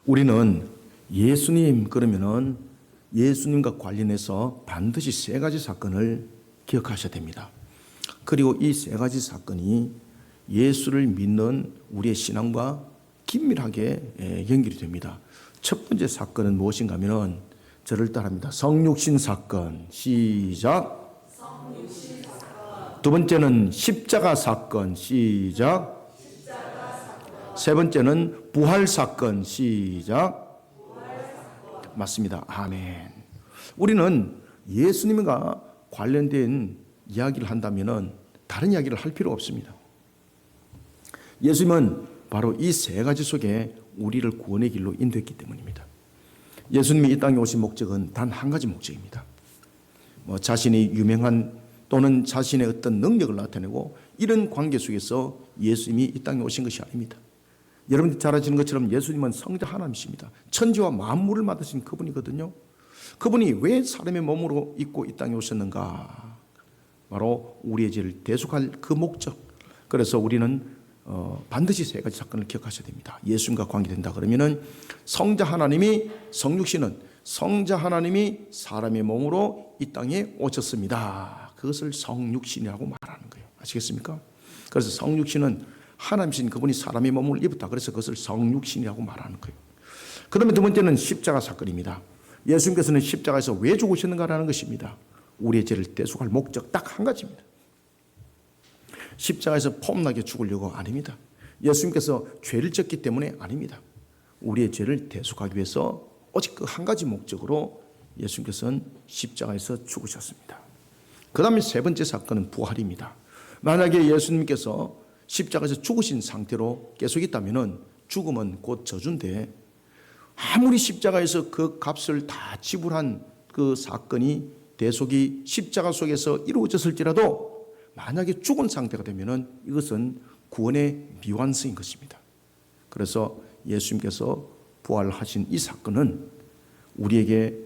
우리는 예수님 그러면은 예수님과 관련해서 반드시 세 가지 사건을 기억하셔야 됩니다. 그리고 이 세 가지 사건이 예수를 믿는 우리의 신앙과 긴밀하게 연결이 됩니다. 첫 번째 사건은 무엇인가 하면은 저를 따라합니다. 성육신 사건. 시작. 두 번째는 십자가 사건. 시작. 세 번째는 부활 사건. 시작. 맞습니다. 아멘. 우리는 예수님과 관련된 이야기를 한다면은 다른 이야기를 할 필요가 없습니다. 예수님은 바로 이 세 가지 속에 우리를 구원의 길로 인도했기 때문입니다. 예수님이 이 땅에 오신 목적은 단 한 가지 목적입니다. 자신이 유명한 또는 자신의 어떤 능력을 나타내고 이런 관계 속에서 예수님이 이 땅에 오신 것이 아닙니다. 여러분들이 잘 아시는 것처럼 예수님은 성자 하나님이십니다. 천지와 만물을 만드신 그분이거든요. 그분이 왜 사람의 몸으로 입고 이 땅에 오셨는가? 바로 우리의 죄를 대속할 그 목적. 그래서 우리는 반드시 세 가지 사건을 기억하셔야 됩니다. 예수님과 관계된다 그러면은 성자 하나님이 성육신은 성자 하나님이 사람의 몸으로 이 땅에 오셨습니다. 그것을 성육신이라고 말하는 거예요. 아시겠습니까? 그래서 성육신은 하나님이신 그분이 사람의 몸을 입었다. 그래서 그것을 성육신이라고 말하는 거예요. 그다음에 두 번째는 십자가 사건입니다. 예수님께서는 십자가에서 왜 죽으셨는가라는 것입니다. 우리의 죄를 대속할 목적 딱 한 가지입니다. 십자가에서 폼나게 죽으려고 아닙니다. 예수님께서 죄를 졌기 때문에 아닙니다. 우리의 죄를 대속하기 위해서 오직 그 한 가지 목적으로 예수님께서는 십자가에서 죽으셨습니다. 그 다음에 세 번째 사건은 부활입니다. 만약에 예수님께서 십자가에서 죽으신 상태로 계속 있다면 죽음은 곧 저주인데 아무리 십자가에서 그 값을 다 지불한 그 사건이 대속이 십자가 속에서 이루어졌을지라도 만약에 죽은 상태가 되면 이것은 구원의 미완성인 것입니다. 그래서 예수님께서 부활하신 이 사건은 우리에게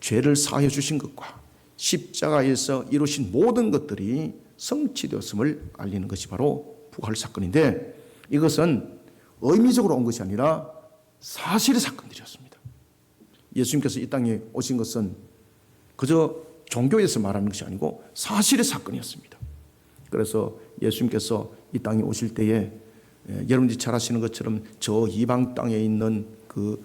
죄를 사해 주신 것과 십자가에서 이루신 모든 것들이 성취되었음을 알리는 것이 바로 부활 사건인데 이것은 의미적으로 온 것이 아니라 사실의 사건들이었습니다. 예수님께서 이 땅에 오신 것은 그저 종교에서 말하는 것이 아니고 사실의 사건이었습니다. 그래서 예수님께서 이 땅에 오실 때에 여러분들이 잘 아시는 것처럼 저 이방 땅에 있는 그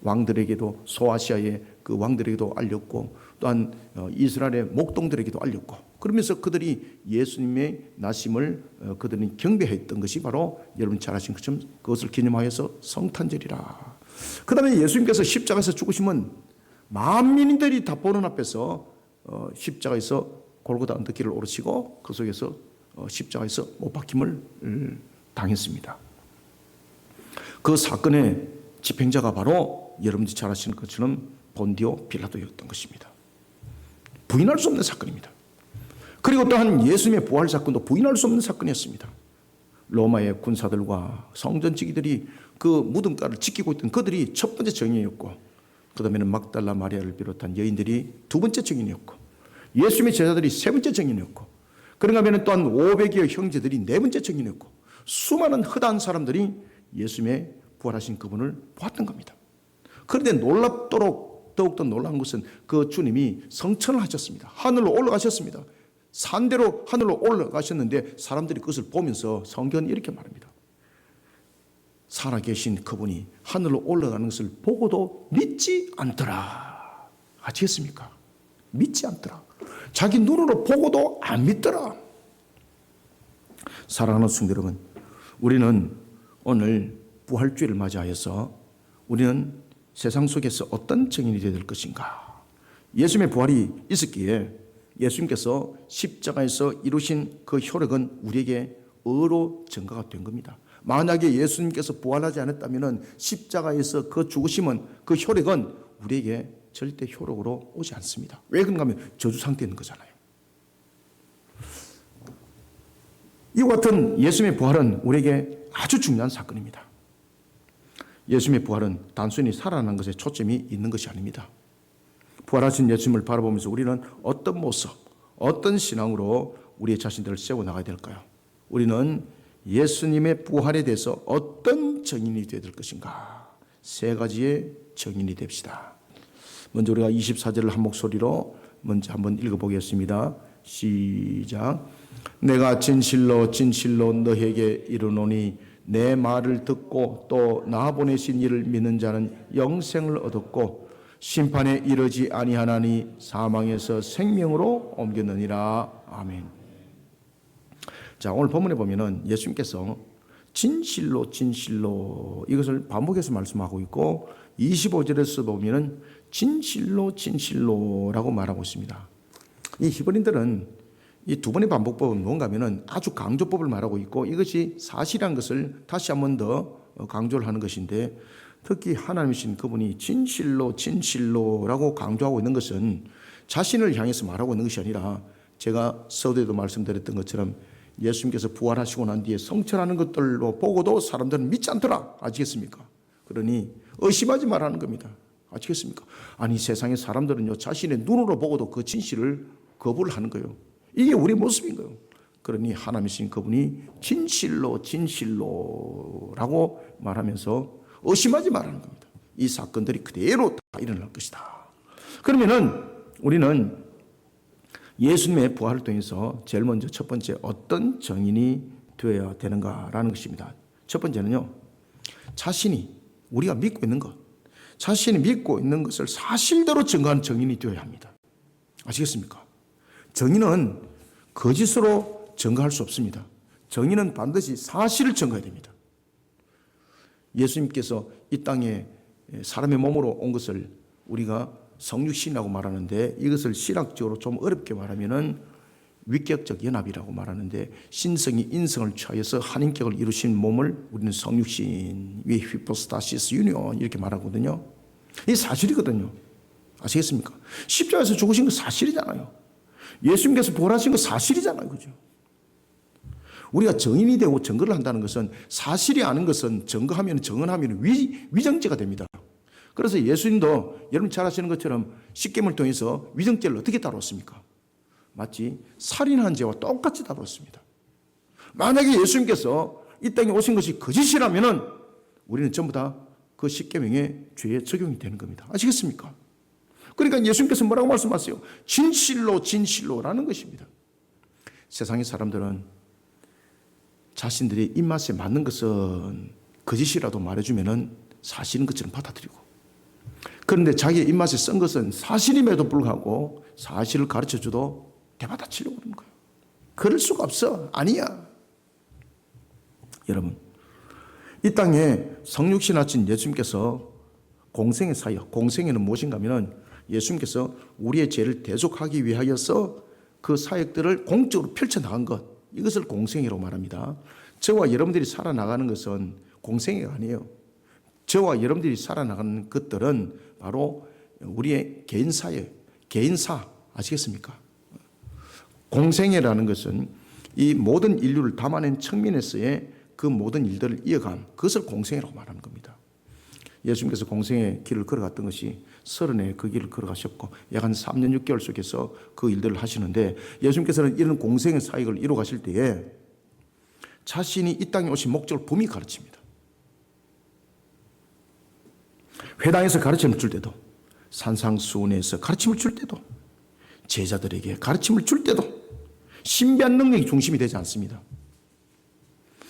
왕들에게도 소아시아의 그 왕들에게도 알렸고 또한 이스라엘의 목동들에게도 알렸고 그러면서 그들이 예수님의 나심을 그들이 경배했던 것이 바로 여러분 잘 아시는 것처럼 그것을 기념하여서 성탄절이라. 그 다음에 예수님께서 십자가에서 죽으시면 만민들이 다 보는 앞에서 십자가에서 골고다 언덕길을 오르시고 그 속에서 십자가에서 못 박힘을 당했습니다. 그 사건의 집행자가 바로 여러분들이 잘 아시는 것처럼 본디오 빌라도였던 것입니다. 부인할 수 없는 사건입니다. 그리고 또한 예수님의 부활 사건도 부인할 수 없는 사건이었습니다. 로마의 군사들과 성전지기들이 그 무덤가를 지키고 있던 그들이 첫 번째 증인이었고 그 다음에는 막달라 마리아를 비롯한 여인들이 두 번째 증인이었고 예수님의 제자들이 세 번째 증인이었고 그런가 하면 또한 500여의 형제들이 네 번째 증인이었고 수많은 허다한 사람들이 예수님의 부활하신 그분을 보았던 겁니다. 그런데 놀랍도록 더욱더 놀라운 것은 그 주님이 성천을 하셨습니다. 하늘로 올라가셨습니다. 산대로 하늘로 올라가셨는데 사람들이 그것을 보면서 성경은 이렇게 말합니다. 살아계신 그분이 하늘로 올라가는 것을 보고도 믿지 않더라. 아시겠습니까? 믿지 않더라. 자기 눈으로 보고도 안 믿더라. 사랑하는 성도 여러분, 우리는 오늘 부활주의를 맞이하여서 우리는 세상 속에서 어떤 증인이 되어야 될 것인가. 예수님의 부활이 있었기에 예수님께서 십자가에서 이루신 그 효력은 우리에게 의로 증거가 된 겁니다. 만약에 예수님께서 부활하지 않았다면 십자가에서 그 죽으심은 그 효력은 우리에게 절대 효력으로 오지 않습니다. 왜 그런가 하면 저주 상태에 있는 거잖아요. 이와 같은 예수님의 부활은 우리에게 아주 중요한 사건입니다. 예수님의 부활은 단순히 살아난 것에 초점이 있는 것이 아닙니다. 부활하신 예수님을 바라보면서 우리는 어떤 모습, 어떤 신앙으로 우리의 자신들을 세워나가야 될까요? 우리는 예수님의 부활에 대해서 어떤 증인이 되어야 될 것인가? 세 가지의 증인이 됩시다. 먼저 우리가 24절을 한 목소리로 먼저 한번 읽어보겠습니다. 시작. 내가 진실로 진실로 너에게 이르노니 내 말을 듣고 또 나 보내신 이를 믿는 자는 영생을 얻었고 심판에 이르지 아니하나니 사망에서 생명으로 옮겼느니라. 아멘. 자, 오늘 본문에 보면은 예수님께서 진실로 진실로 이것을 반복해서 말씀하고 있고 25절에서 보면은 진실로 진실로라고 말하고 있습니다. 이 히브리인들은 이 두 번의 반복법은 뭔가 하면은 아주 강조법을 말하고 있고 이것이 사실이라는 것을 다시 한 번 더 강조를 하는 것인데, 특히 하나님이신 그분이 진실로 진실로라고 강조하고 있는 것은 자신을 향해서 말하고 있는 것이 아니라, 제가 서두에도 말씀드렸던 것처럼 예수님께서 부활하시고 난 뒤에 성천하는 것들로 보고도 사람들은 믿지 않더라. 아시겠습니까? 그러니 의심하지 말라는 겁니다. 아시겠습니까? 아니, 세상의 사람들은요, 자신의 눈으로 보고도 그 진실을 거부를 하는 거예요. 이게 우리 모습인 거예요. 그러니 하나님이신 그분이 진실로 진실로라고 말하면서 의심하지 말라는 겁니다. 이 사건들이 그대로 다 일어날 것이다. 그러면은 우리는 예수님의 부활을 통해서 제일 먼저 첫 번째 어떤 증인이 되어야 되는가라는 것입니다. 첫 번째는요, 자신이 우리가 믿고 있는 것, 자신이 믿고 있는 것을 사실대로 증거하는 증인이 되어야 합니다. 아시겠습니까? 증인은 거짓으로 증거할 수 없습니다. 증인은 반드시 사실을 증거해야 됩니다. 예수님께서 이 땅에 사람의 몸으로 온 것을 우리가 성육신이라고 말하는데, 이것을 신학적으로 좀 어렵게 말하면은 위격적 연합이라고 말하는데, 신성이 인성을 취하여서 한 인격을 이루신 몸을 우리는 성육신, 위 히포스타시스 유니온 이렇게 말하거든요. 이 사실이거든요. 아시겠습니까? 십자가에서 죽으신 거 사실이잖아요. 예수님께서 부활하신 거 사실이잖아요. 그죠? 우리가 증인이 되고 증거를 한다는 것은, 사실이 아는 것은 증거하면 증언하면 위정죄가 됩니다. 그래서 예수님도 여러분 잘 아시는 것처럼 십계명을 통해서 위정죄를 어떻게 다뤘습니까? 마치 살인한 죄와 똑같이 다뤘습니다. 만약에 예수님께서 이 땅에 오신 것이 거짓이라면은 우리는 전부 다 그 십계명의 죄에 적용이 되는 겁니다. 아시겠습니까? 그러니까 예수님께서 뭐라고 말씀하세요? 진실로 진실로라는 것입니다. 세상의 사람들은 자신들의 입맛에 맞는 것은 거짓이라도 말해주면은 사실인 것처럼 받아들이고, 그런데 자기의 입맛에 쓴 것은 사실임에도 불구하고 사실을 가르쳐줘도 대받아치려고 그러는 거예요. 그럴 수가 없어. 아니야. 여러분, 이 땅에 성육신 하신 예수님께서 공생의 사역, 공생애는 무엇인가 하면은 예수님께서 우리의 죄를 대속하기 위하여서 그 사역들을 공적으로 펼쳐나간 것, 이것을 공생애라고 말합니다. 저와 여러분들이 살아나가는 것은 공생애가 아니에요. 저와 여러분들이 살아나가는 것들은 바로 우리의 개인 사역, 개인사, 아시겠습니까? 공생애라는 것은 이 모든 인류를 담아낸 측면에서의 그 모든 일들을 이어간 그것을 공생애라고 말하는 겁니다. 예수님께서 공생의 길을 걸어갔던 것이 30에 그 길을 걸어가셨고 약 한 3년 6개월 속에서 그 일들을 하시는데, 예수님께서는 이런 공생의 사역을 이루어 가실 때에 자신이 이 땅에 오신 목적을 분명히 가르칩니다. 회당에서 가르침을 줄 때도, 산상수훈에서 가르침을 줄 때도, 제자들에게 가르침을 줄 때도 신비한 능력이 중심이 되지 않습니다.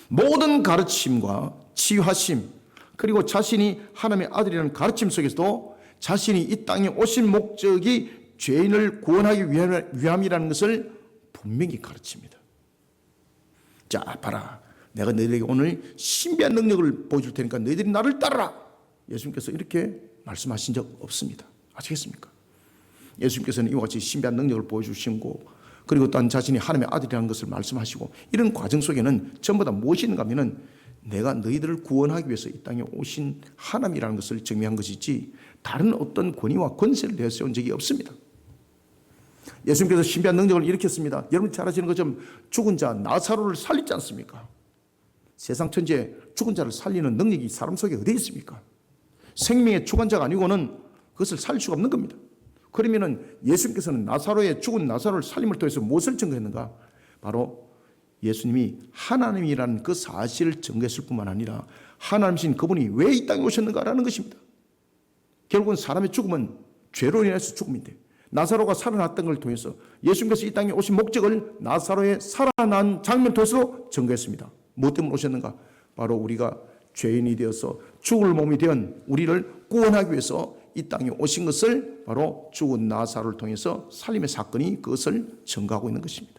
모든 가르침과 치유하심, 그리고 자신이 하나님의 아들이라는 가르침 속에서도 자신이 이 땅에 오신 목적이 죄인을 구원하기 위함이라는 것을 분명히 가르칩니다. 자, 봐라, 내가 너희들에게 오늘 신비한 능력을 보여줄 테니까 너희들이 나를 따르라. 예수님께서 이렇게 말씀하신 적 없습니다. 아시겠습니까? 예수님께서는 이와 같이 신비한 능력을 보여주시고, 그리고 또한 자신이 하나님의 아들이라는 것을 말씀하시고, 이런 과정 속에는 전부 다 무엇이 있는가 하면은 내가 너희들을 구원하기 위해서 이 땅에 오신 하나님이라는 것을 증명한 것이지 다른 어떤 권위와 권세를 내세운 적이 없습니다. 예수님께서 신비한 능력을 일으켰습니다. 여러분 잘 아시는 것처럼 죽은 자 나사로를 살리지 않습니까? 세상 천지에 죽은 자를 살리는 능력이 사람 속에 어디에 있습니까? 생명의 주관자가 아니고는 그것을 살릴 수가 없는 겁니다. 그러면은 예수님께서는 죽은 나사로를 살림을 통해서 무엇을 증거했는가? 바로 예수님이 하나님이라는 그 사실을 증거했을 뿐만 아니라 하나님이신 그분이 왜 이 땅에 오셨는가라는 것입니다. 결국은 사람의 죽음은 죄로 인해서 죽음인데 나사로가 살아났던 걸 통해서 예수님께서 이 땅에 오신 목적을 나사로의 살아난 장면 통해서 증거했습니다. 무엇 때문에 오셨는가? 바로 우리가 죄인이 되어서 죽을 몸이 된 우리를 구원하기 위해서 이 땅에 오신 것을 바로 죽은 나사로를 통해서 살림의 사건이 그것을 증거하고 있는 것입니다.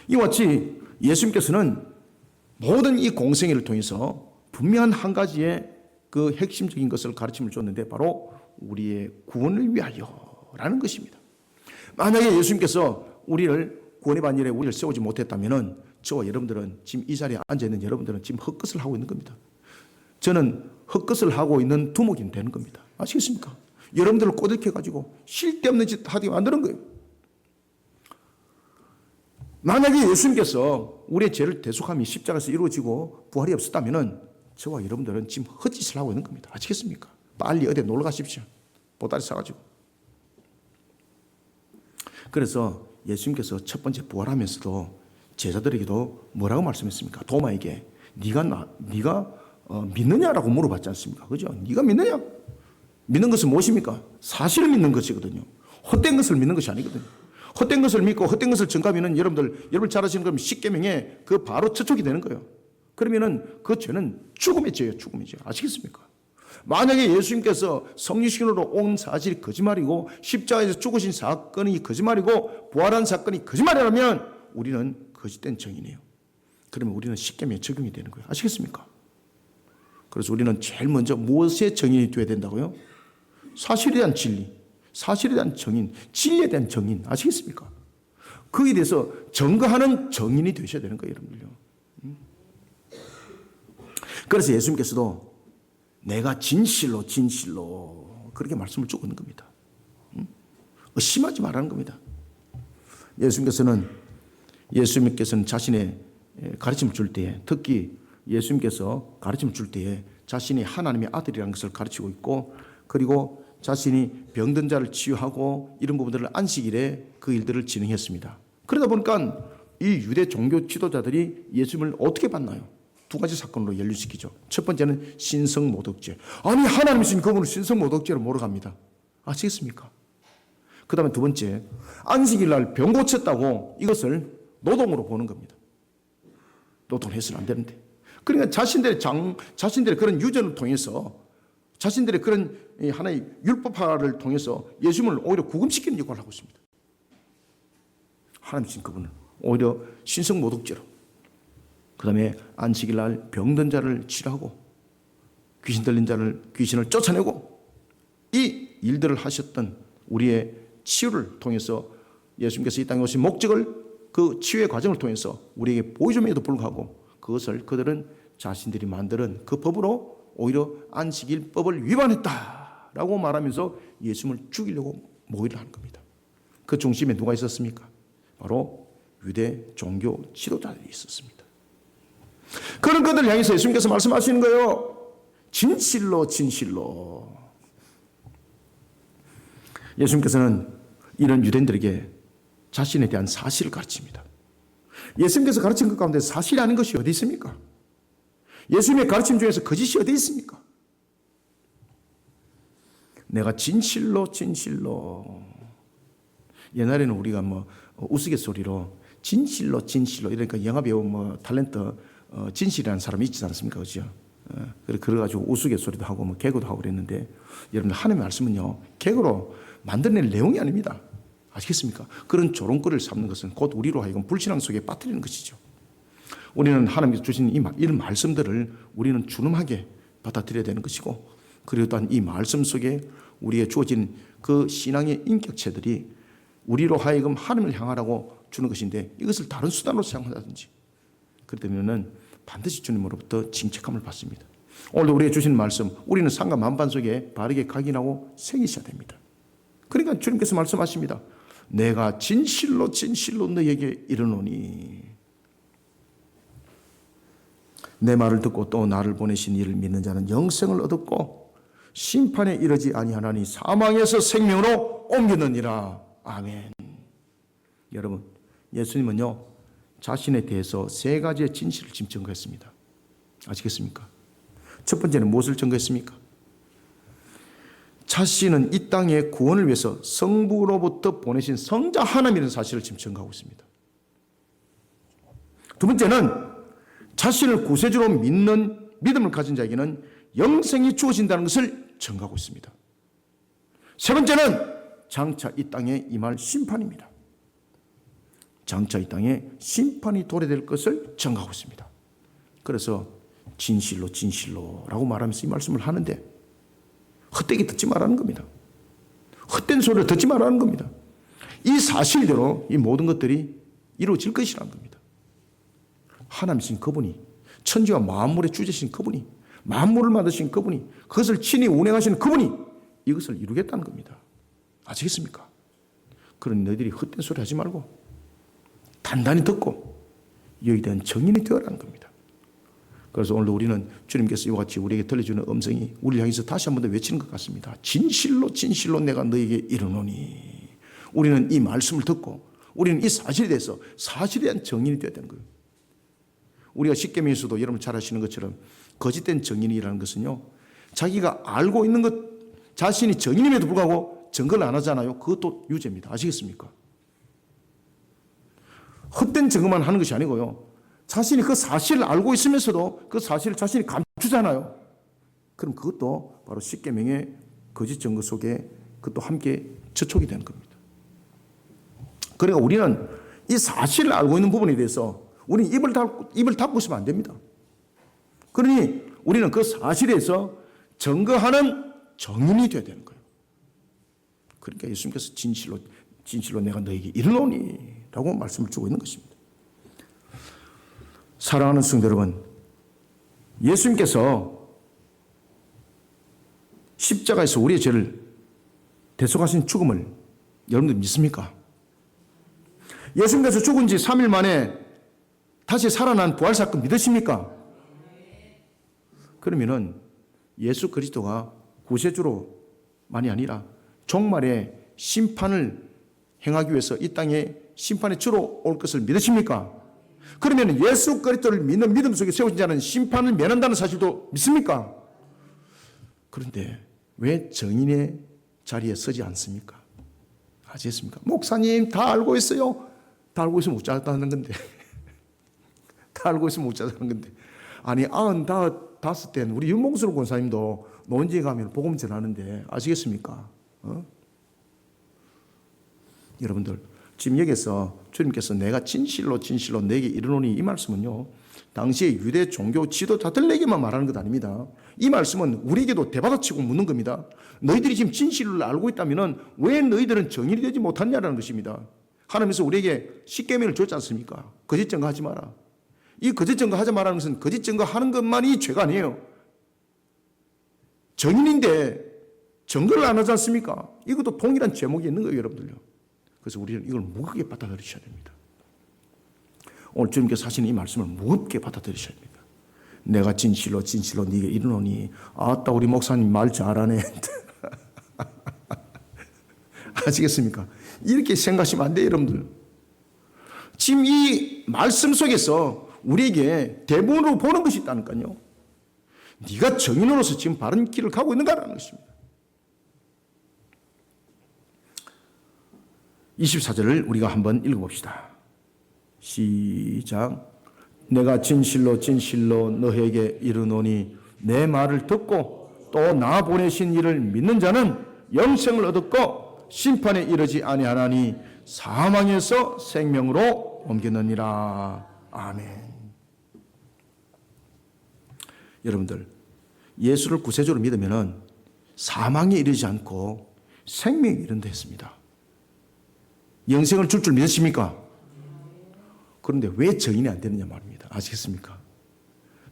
이와 같이 예수님께서는 모든 이 공생애를 통해서 분명한 한 가지의 그 핵심적인 것을 가르침을 줬는데 바로 우리의 구원을 위하여라는 것입니다. 만약에 예수님께서 우리를 구원의 반열에 우리를 세우지 못했다면 저와 여러분들은 지금 이 자리에 앉아있는 여러분들은 지금 헛것을 하고 있는 겁니다. 저는 헛것을 하고 있는 두목이 되는 겁니다. 아시겠습니까? 여러분들을 꼬들켜가지고 쓸데없는 짓 하게 만드는 거예요. 만약에 예수님께서 우리의 죄를 대속함이 십자가에서 이루어지고 부활이 없었다면 저와 여러분들은 지금 헛짓을 하고 있는 겁니다. 아시겠습니까? 빨리 어디 놀러 가십시오. 보따리 싸가지고. 그래서 예수님께서 첫 번째 부활하면서도 제자들에게도 뭐라고 말씀했습니까? 도마에게 네가 믿느냐라고 물어봤지 않습니까? 그죠? 네가 믿느냐? 믿는 것은 무엇입니까? 사실을 믿는 것이거든요. 헛된 것을 믿는 것이 아니거든요. 헛된 것을 믿고 헛된 것을 증가하면 여러분 잘 아시는 것처럼 십계명에 그 바로 저촉이 되는 거예요. 그러면은 그 죄는 죽음의 죄예요. 죽음의 죄. 아시겠습니까? 만약에 예수님께서 성육신으로 온 사실이 거짓말이고 십자가에서 죽으신 사건이 거짓말이고 부활한 사건이 거짓말이라면 우리는 거짓된 정인이에요. 그러면 우리는 십계명에 적용이 되는 거예요. 아시겠습니까? 그래서 우리는 제일 먼저 무엇의 정인이 되어야 된다고요? 사실에 대한 진리, 사실에 대한 정인, 진리에 대한 정인. 아시겠습니까? 거기에 대해서 증거하는 정인이 되셔야 되는 거예요, 여러분들요. 그래서 예수님께서도 내가 진실로 그렇게 말씀을 주고 있는 겁니다. 의심하지 말라는 겁니다. 예수님께서는 자신의 가르침을 줄 때에, 특히 예수님께서 가르침을 줄 때에 자신이 하나님의 아들이라는 것을 가르치고 있고, 그리고 자신이 병든 자를 치유하고 이런 부분들을 안식일에 그 일들을 진행했습니다. 그러다 보니까 이 유대 종교 지도자들이 예수님을 어떻게 봤나요? 두 가지 사건으로 연루시키죠. 첫 번째는 신성모독죄. 아니 하나님이신 그분을 신성모독죄로 몰아갑니다. 아시겠습니까? 그 다음에 두 번째, 안식일 날 병 고쳤다고 이것을 노동으로 보는 겁니다. 노동을 해서는 안 되는데. 그러니까 자신들의 그런 유전을 통해서, 자신들의 그런 하나의 율법화를 통해서 예수님을 오히려 구금시키는 역할을 하고 있습니다. 하나님이신 그분을 오히려 신성모독죄로, 그 다음에 안식일 날 병든 자를 치료하고 귀신 들린 귀신을 쫓아내고 이 일들을 하셨던 우리의 치유를 통해서 예수님께서 이 땅에 오신 목적을 그 치유의 과정을 통해서 우리에게 보여줌에도 불구하고 그것을 그들은 자신들이 만드는 그 법으로 오히려 안식일법을 위반했다라고 말하면서 예수님을 죽이려고 모의를 하는 겁니다. 그 중심에 누가 있었습니까? 바로 유대 종교 지도자들이 있었습니다. 그런 것들을 향해서 예수님께서 말씀하시는 거예요. 진실로 예수님께서는 이런 유대인들에게 자신에 대한 사실을 가르칩니다. 예수님께서 가르친 것 가운데 사실이 아닌 것이 어디 있습니까? 예수님의 가르침 중에서 거짓이 어디 있습니까? 내가 진실로 옛날에는 우리가 우스갯소리로 진실로 이러니까 영화배우 탤런트 진실이라는 사람이 있지 않습니까? 그죠? 그래가지고 우스갯소리도 하고 개그도 하고 그랬는데 여러분 하나님의 말씀은요 개그로 만들어낼 내용이 아닙니다. 아시겠습니까? 그런 조롱거리를 삼는 것은 곧 우리로 하여금 불신앙 속에 빠뜨리는 것이죠. 우리는 하나님께서 주신 이런 말씀들을 우리는 준엄하게 받아들여야 되는 것이고, 그리고 또한 이 말씀 속에 우리의 주어진 그 신앙의 인격체들이 우리로 하여금 하나님을 향하라고 주는 것인데 이것을 다른 수단으로 사용한다든지 그렇다면 반드시 주님으로부터 징책함을 받습니다. 오늘도 우리에게 주신 말씀, 우리는 상가 만반 속에 바르게 각인하고 새기셔야 됩니다. 그러니까 주님께서 말씀하십니다. 내가 진실로 너에게 이르노니, 내 말을 듣고 또 나를 보내신 이를 믿는 자는 영생을 얻었고 심판에 이르지 아니하나니 사망에서 생명으로 옮기느니라. 아멘. 여러분, 예수님은요 자신에 대해서 세 가지의 진실을 지금 증거했습니다. 아시겠습니까? 첫 번째는 무엇을 증거했습니까? 자신은 이 땅의 구원을 위해서 성부로부터 보내신 성자 하나님이라는 사실을 지금 증거하고 있습니다. 두 번째는 자신을 구세주로 믿는 믿음을 가진 자에게는 영생이 주어진다는 것을 증거하고 있습니다. 세 번째는 장차 이 땅에 임할 심판입니다. 장차 이 땅에 심판이 도래될 것을 증거하고 있습니다. 그래서 진실로 진실로라고 말하면서 이 말씀을 하는데 헛되게 듣지 말라는 겁니다. 헛된 소리를 듣지 말라는 겁니다. 이 사실대로 이 모든 것들이 이루어질 것이라는 겁니다. 하나님이신 그분이, 천지와 만물의 주제신 그분이, 만물을 만드신 그분이, 그것을 친히 운행하시는 그분이 이것을 이루겠다는 겁니다. 아시겠습니까? 그러니 너희들이 헛된 소리 하지 말고 단단히 듣고 여기에 대한 정인이 되어라는 겁니다. 그래서 오늘 우리는 주님께서 이와 같이 우리에게 들려주는 음성이 우리를 향해서 다시 한 번 더 외치는 것 같습니다. 진실로 진실로 내가 너에게 이르노니. 우리는 이 말씀을 듣고 우리는 이 사실에 대해서 사실에 대한 정인이 되어야 되는 거예요. 우리가 십계명에서도 여러분 잘 아시는 것처럼 거짓된 정인이라는 것은요, 자기가 알고 있는 것, 자신이 정인임에도 불구하고 증거를 안 하잖아요. 그것도 유죄입니다. 아시겠습니까? 헛된 증거만 하는 것이 아니고요, 자신이 그 사실을 알고 있으면서도 그 사실을 자신이 감추잖아요. 그럼 그것도 바로 십계명의 거짓 증거 속에 그것도 함께 저촉이 되는 겁니다. 그러니까 우리는 이 사실을 알고 있는 부분에 대해서 우리는 입을 닫고 있으면 안 됩니다. 그러니 우리는 그 사실에서 증거하는 정인이 되어야 되는 거예요. 그러니까 예수님께서 진실로 진실로 내가 너에게 이르노니 라고 말씀을 주고 있는 것입니다. 사랑하는 성도 여러분, 예수님께서 십자가에서 우리의 죄를 대속하신 죽음을 여러분들 믿습니까? 예수님께서 죽은 지 3일 만에 다시 살아난 부활사건 믿으십니까? 그러면은 예수 그리스도가 구세주로만이 아니라 종말의 심판을 행하기 위해서 이 땅에 심판의 주로 올 것을 믿으십니까? 그러면 예수 그리스도를 믿는 믿음 속에 세워진 자는 심판을 면한다는 사실도 믿습니까? 그런데 왜 정인의 자리에 서지 않습니까? 아시겠습니까? 목사님 다 알고 있어요. 다 알고 있으면 웃자다는 건데. 다 알고 있으면 웃자다는 건데. 아니 95때는 우리 윤봉수 권사님도 노원지에 가면 복음 전하는데 아시겠습니까? 여러분들 지금 여기서 주님께서 내가 진실로 진실로 내게 이르노니 이 말씀은요, 당시의 유대 종교 지도자들에게만 말하는 것 아닙니다. 이 말씀은 우리에게도 대받아치고 묻는 겁니다. 너희들이 지금 진실을 알고 있다면 왜 너희들은 정인이 되지 못하냐라는 것입니다. 하나님께서 우리에게 십계명을 줬지 않습니까? 거짓 증거하지 마라. 이 거짓 증거하지 말라는 것은 거짓 증거하는 것만이 죄가 아니에요. 정인인데 증거를 안 하지 않습니까? 이것도 동일한 제목이 있는 거예요, 여러분들요. 그래서 우리는 이걸 무겁게 받아들이셔야 됩니다. 오늘 주님께서 하시는 이 말씀을 무겁게 받아들이셔야 됩니다. 내가 진실로 진실로 네게 이르노니. 아따 우리 목사님 말 잘하네. 아시겠습니까? 이렇게 생각하시면 안 돼요, 여러분들. 지금 이 말씀 속에서 우리에게 대본으로 보는 것이 있다니까요. 네가 정인으로서 지금 바른 길을 가고 있는가라는 것입니다. 24절을 우리가 한번 읽어봅시다. 시작. 내가 진실로 진실로 너에게 이르노니 내 말을 듣고 또 나 보내신 이를 믿는 자는 영생을 얻었고 심판에 이르지 아니하나니 사망에서 생명으로 옮겼느니라. 아멘. 여러분들, 예수를 구세주로 믿으면 사망에 이르지 않고 생명에 이른다 했습니다. 영생을 줄 믿으십니까? 그런데 왜 정인이 안 되느냐 말입니다. 아시겠습니까?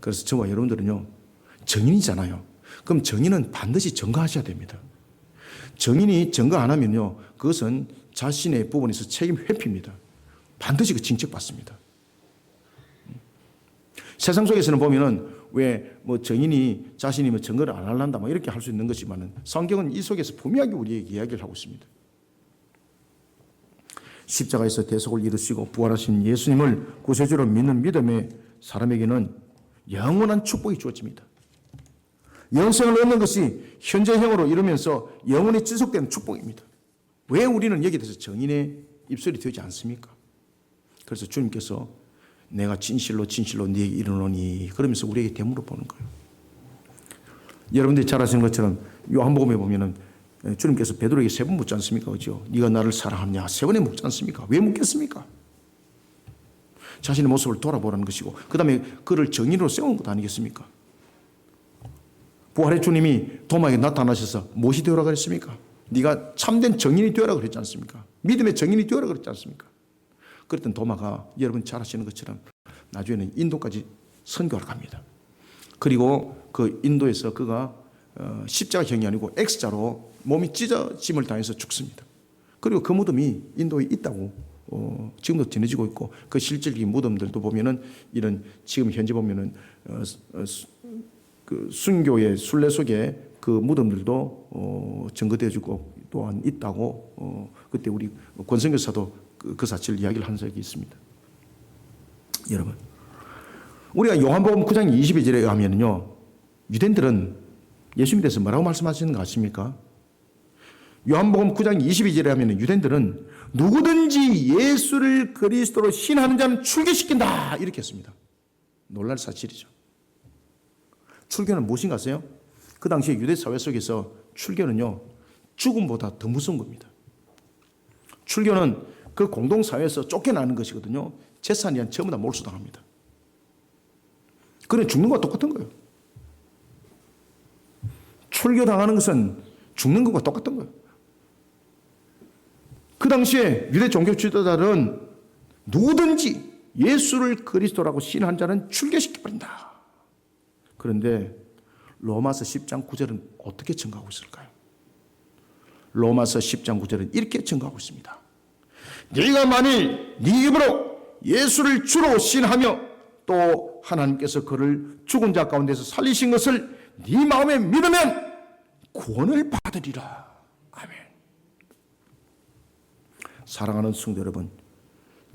그래서 저와 여러분들은요, 정인이잖아요. 그럼 정인은 반드시 증거하셔야 됩니다. 정인이 증거 안 하면요, 그것은 자신의 부분에서 책임 회피입니다. 반드시 그 징책받습니다. 세상 속에서는 보면은 왜 뭐 정인이 자신이 뭐 증거를 안 할란다 뭐 이렇게 할 수 있는 것이지만은 성경은 이 속에서 분명하게 우리에게 이야기를 하고 있습니다. 십자가에서 대속을 이루시고 부활하신 예수님을 구세주로 믿는 믿음의 사람에게는 영원한 축복이 주어집니다. 영생을 얻는 것이 현재형으로 이루면서 영원히 지속되는 축복입니다. 왜 우리는 여기에 대해서 정인의 입술이 되지 않습니까? 그래서 주님께서 내가 진실로 진실로 네게 이르노니 그러면서 우리에게 되물어 보는 거예요. 여러분들이 잘 아시는 것처럼 요한복음에 보면은 주님께서 베드로에게 3번 묻지 않습니까? 그죠? 네가 나를 사랑하느냐 3번에 묻지 않습니까? 왜 묻겠습니까? 자신의 모습을 돌아보라는 것이고 그 다음에 그를 정인으로 세우는 것 아니겠습니까? 부활의 주님이 도마에게 나타나셔서 무엇이 되어라 그랬습니까? 네가 참된 정인이 되어라 그랬지 않습니까? 믿음의 정인이 되어라 그랬지 않습니까? 그랬던 도마가 여러분 잘 아시는 것처럼 나중에는 인도까지 선교하러 갑니다. 그리고 그 인도에서 그가 십자가형이 아니고 X자로 몸이 찢어짐을 당해서 죽습니다. 그리고 그 무덤이 인도에 있다고 지금도 전해지고 있고 그 실질적인 무덤들도 보면은 이런 지금 현재 보면은 그 순교의 순례 속에 그 무덤들도 증거되어지고 또한 있다고 그때 우리 권성교사도 그 사실을 이야기를 한 적이 있습니다. 여러분, 우리가 요한복음 9장 22절에 가면은요, 유대인들은 예수님에 대해서 뭐라고 말씀하시는 거 아십니까? 요한복음 9장 22절에 하면은 유대인들은 누구든지 예수를 그리스도로 신하는 자는 출교시킨다 이렇게 했습니다. 놀랄 사실이죠. 출교는 무엇인가 아세요? 그 당시에 유대 사회 속에서 출교는요, 죽음보다 더 무서운 겁니다. 출교는 그 공동사회에서 쫓겨나는 것이거든요. 재산이 전부 다 몰수당합니다. 그래 죽는 것과 똑같은 거예요. 출교당하는 것은 죽는 것과 똑같은 거예요. 그 당시에 유대 종교 지도자들은 누구든지 예수를 그리스도라고 신한 자는 출교시켜버린다. 그런데 로마서 10장 9절은 어떻게 증거하고 있을까요? 로마서 10장 9절은 이렇게 증거하고 있습니다. 네가 만일 네 입으로 예수를 주로 신하며 또 하나님께서 그를 죽은 자 가운데서 살리신 것을 네 마음에 믿으면 구원을 받으리라. 아멘. 사랑하는 성도 여러분,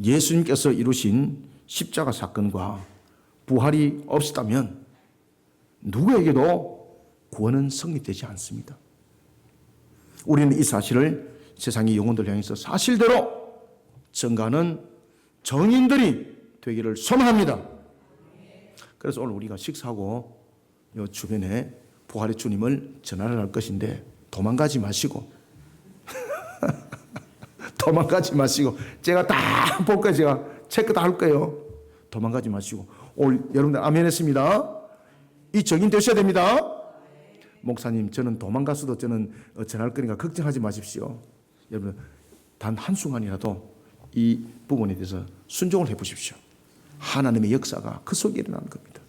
예수님께서 이루신 십자가 사건과 부활이 없었다면 누구에게도 구원은 성립되지 않습니다. 우리는 이 사실을 세상의 영혼들 향해서 사실대로 증가하는 정인들이 되기를 소망합니다. 그래서 오늘 우리가 식사하고 이 주변에 부활의 주님을 전하러 갈 것인데 도망가지 마시고 도망가지 마시고 제가 다 볼 거예요. 제가 체크 다 할 거예요. 도망가지 마시고 오늘 여러분들 아멘 했습니다. 이 정인 되셔야 됩니다. 목사님 저는 도망갔어도 저는 전할 거니까 걱정하지 마십시오. 여러분 단 한순간이라도 이 부분에 대해서 순종을 해보십시오. 하나님의 역사가 그 속에 일어나는 겁니다.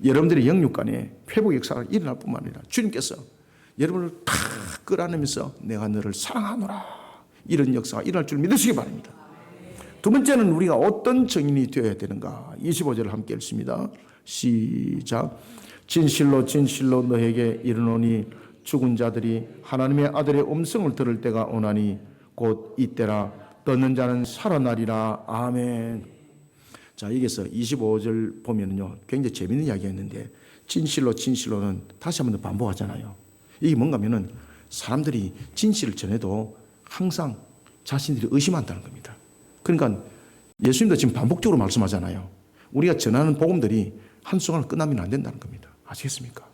여러분들의 영육간에 회복 역사가 일어날 뿐만 아니라 주님께서 여러분을 다 끌어안으면서 내가 너를 사랑하노라 이런 역사가 일어날 줄 믿으시기 바랍니다. 두 번째는 우리가 어떤 정인이 되어야 되는가 25절을 함께 읽습니다. 시작. 진실로 진실로 너에게 이르노니 죽은 자들이 하나님의 아들의 음성을 들을 때가 오나니 곧 이때라 듣는 자는 살아나리라. 아멘. 자, 여기서 25절 보면은요, 굉장히 재밌는 이야기가 있는데, 진실로, 진실로는 다시 한 번 더 반복하잖아요. 이게 뭔가 하면은 사람들이 진실을 전해도 항상 자신들이 의심한다는 겁니다. 그러니까 예수님도 지금 반복적으로 말씀하잖아요. 우리가 전하는 복음들이 한순간에 끝나면 안 된다는 겁니다. 아시겠습니까?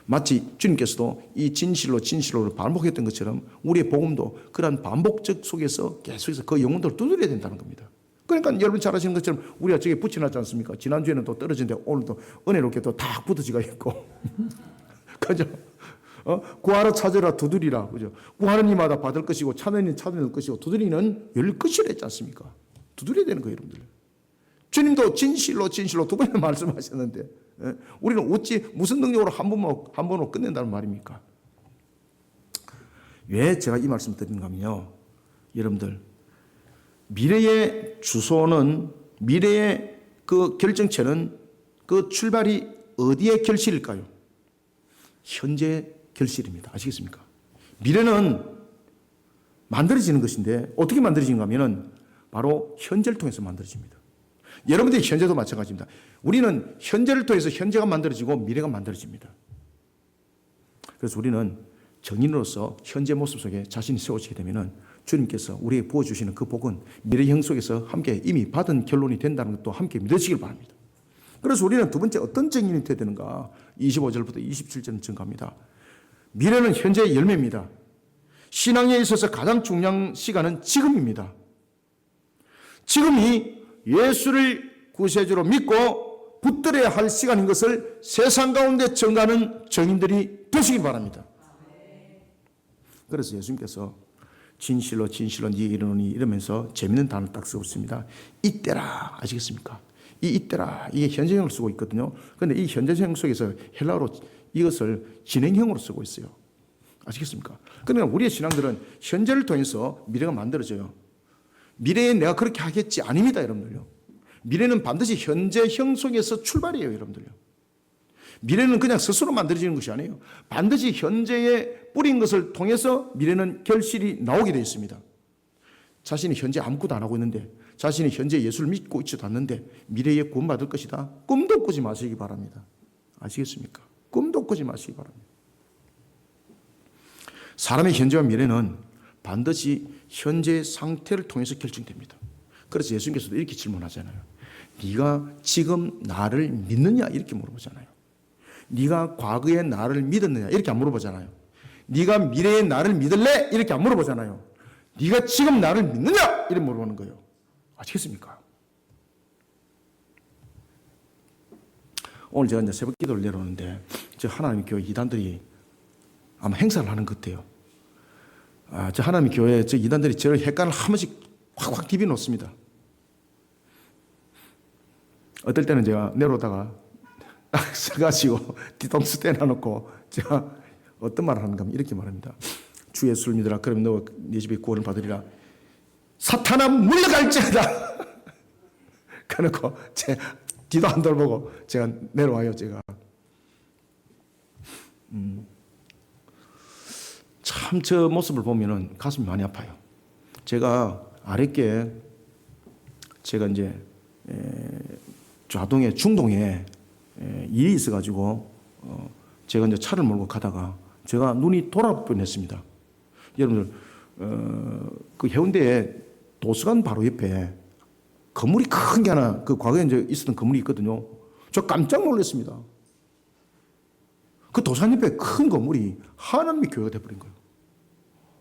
마치 주님께서도 이 진실로 진실로를 반복했던 것처럼 우리의 복음도 그러한 반복적 속에서 계속해서 그 영혼들을 두드려야 된다는 겁니다. 그러니까 여러분 잘 아시는 것처럼 우리가 저게 붙여놨지 않습니까? 지난주에는 또 떨어진데 오늘도 은혜롭게 또 딱 붙어지가 있고 그죠? 구하라 찾으라 두드리라 그죠? 구하는 이마다 받을 것이고 찾는 이는 찾을 것이고 두드리는 열릴 것이라 했지 않습니까? 두드려야 되는 거예요 여러분들. 주님도 진실로 진실로 두 번이나 말씀하셨는데 우리는 어찌 무슨 능력으로 한 번으로 끝낸다는 말입니까? 왜 제가 이 말씀 드리는가 하면요. 여러분들 미래의 주소는 미래의 그 결정체는 그 출발이 어디의 결실일까요? 현재 결실입니다. 아시겠습니까? 미래는 만들어지는 것인데 어떻게 만들어지는가 하면은 바로 현재를 통해서 만들어집니다. 여러분들의 현재도 마찬가지입니다. 우리는 현재를 통해서 현재가 만들어지고 미래가 만들어집니다. 그래서 우리는 정인으로서 현재 모습 속에 자신이 세워지게 되면 주님께서 우리에게 부어주시는 그 복은 미래형 속에서 함께 이미 받은 결론이 된다는 것도 함께 믿으시길 바랍니다. 그래서 우리는 두 번째 어떤 정인이 되어야 되는가? 25절부터 27절은 증가합니다. 미래는 현재의 열매입니다. 신앙에 있어서 가장 중요한 시간은 지금입니다. 지금이 예수를 구세주로 믿고 붙들어야 할 시간인 것을 세상 가운데 증가하는 정인들이 되시길 바랍니다. 그래서 예수님께서 진실로 진실로 네게 이르노니 이러면서 재밌는 단어를 딱 쓰고 있습니다. 이때라. 아시겠습니까? 이 이때라. 이게 현재형을 쓰고 있거든요. 그런데 이 현재형 속에서 헬라어로 이것을 진행형으로 쓰고 있어요. 아시겠습니까? 그러니까 우리의 신앙들은 현재를 통해서 미래가 만들어져요. 미래에 내가 그렇게 하겠지 아닙니다, 여러분들요. 미래는 반드시 현재형 속에서 출발이에요, 여러분들요. 미래는 그냥 스스로 만들어지는 것이 아니에요. 반드시 현재에 뿌린 것을 통해서 미래는 결실이 나오게 되어 있습니다. 자신이 현재 아무것도 안 하고 있는데, 자신이 현재 예수를 믿고 있지도 않는데 미래에 구원받을 것이다. 꿈도 꾸지 마시기 바랍니다. 아시겠습니까? 꿈도 꾸지 마시기 바랍니다. 사람의 현재와 미래는 반드시 현재의 상태를 통해서 결정됩니다. 그래서 예수님께서도 이렇게 질문하잖아요. 네가 지금 나를 믿느냐? 이렇게 물어보잖아요. 네가 과거의 나를 믿었느냐? 이렇게 안 물어보잖아요. 네가 미래의 나를 믿을래? 이렇게 안 물어보잖아요. 네가 지금 나를 믿느냐? 이렇게 물어보는 거예요. 아시겠습니까? 오늘 제가 이제 새벽 기도를 내려오는데 저 하나님 교회 이단들이 아마 행사를 하는 것 같아요. 저 하나님 교회 저 이단들이 저를 헷갈을 한 번씩 확확 디비 놓습니다. 어떨 때는 제가 내려오다가 딱 서가지고 뒤통수 떼놔놓고 제가 어떤 말을 하는가 하면 이렇게 말합니다. 주 예수를 믿으라. 그러면 너 네 집에 구원을 받으리라. 사탄아 물러갈지어다. 그래놓고 제 뒤도 안 돌보고 제가 내려와요. 제가 참 저 모습을 보면은 가슴이 많이 아파요. 제가 아랫게 제가 이제 좌동에 중동에 일이 있어가지고 제가 이제 차를 몰고 가다가 제가 눈이 돌아볼 뻔했습니다. 여러분들 그 해운대에 도서관 바로 옆에 건물이 큰 게 하나 그 과거에 이제 있었던 건물이 있거든요. 저 깜짝 놀랐습니다. 그 도서관 옆에 큰 건물이 하나님의 교회가 돼버린 거예요.